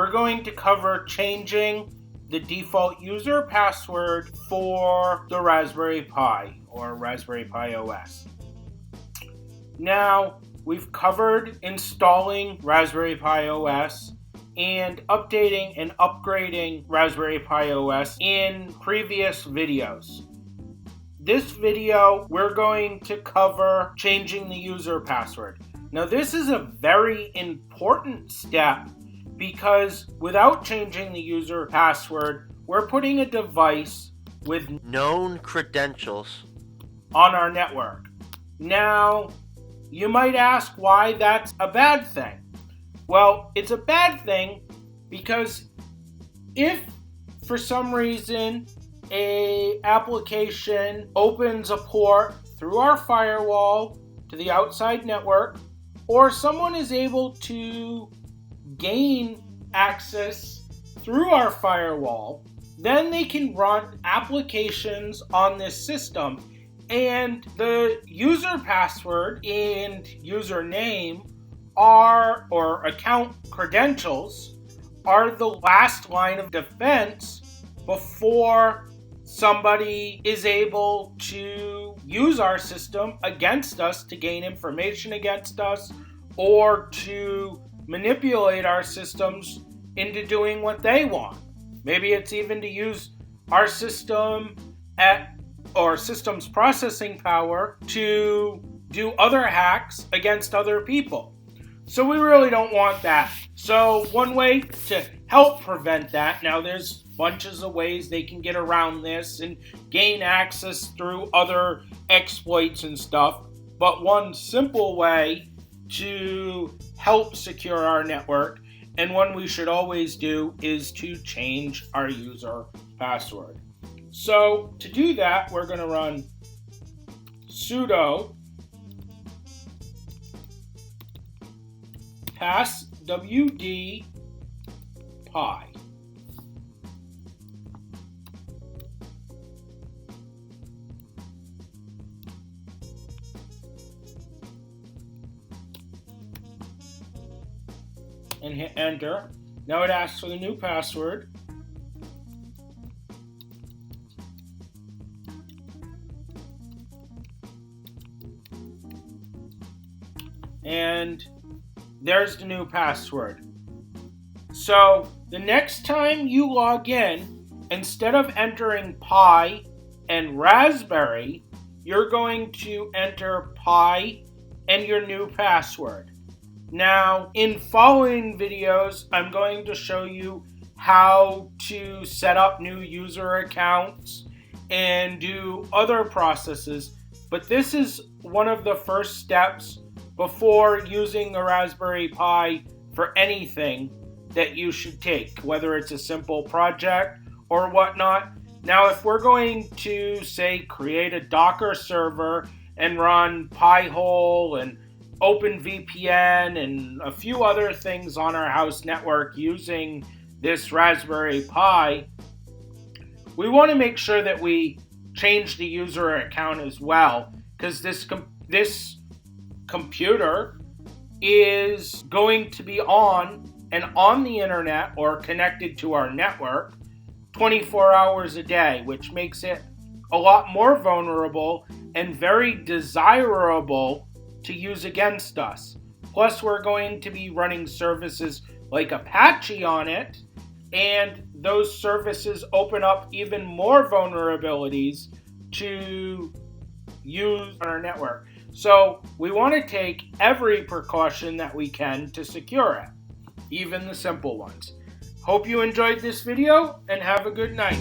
we're going to cover changing the default user password for the Raspberry Pi or Raspberry Pi OS. Now, we've covered installing Raspberry Pi OS and updating and upgrading Raspberry Pi OS in previous videos. This video, we're going to cover changing the user password. Now, this is a very important step because without changing the user password, we're putting a device with known credentials on our network. Now, you might ask why that's a bad thing. Well, it's a bad thing because if for some reason an application opens a port through our firewall to the outside network, or someone is able to gain access through our firewall, then they can run applications on this system, and the user password and username or account credentials are the last line of defense before somebody is able to use our system against us to gain information against us or to manipulate our systems into doing what they want. Maybe it's even to use our system or systems processing power to do other hacks against other people. So we really don't want that. So one way to help prevent that, now there's bunches of ways they can get around this and gain access through other exploits and stuff, but one simple way to help secure our network, and one we should always do, is to change our user password. So to do that, we're going to run sudo passwd pi. And hit enter. Now it asks for the new password. And there's the new password. So the next time you log in, instead of entering Pi and Raspberry, you're going to enter Pi and your new password. Now, in following videos, I'm going to show you how to set up new user accounts and do other processes, but this is one of the first steps before using a Raspberry Pi for anything that you should take, whether it's a simple project or whatnot. Now, if we're going to, say, create a Docker server and run Pi-hole and OpenVPN and a few other things on our house network using this Raspberry Pi, we want to make sure that we change the user account as well, because this computer is going to be on the internet or connected to our network 24 hours a day, which makes it a lot more vulnerable and very desirable to use against us. Plus, we're going to be running services like Apache on it, and those services open up even more vulnerabilities to use on our network. So we want to take every precaution that we can to secure it, even the simple ones. Hope you enjoyed this video and have a good night.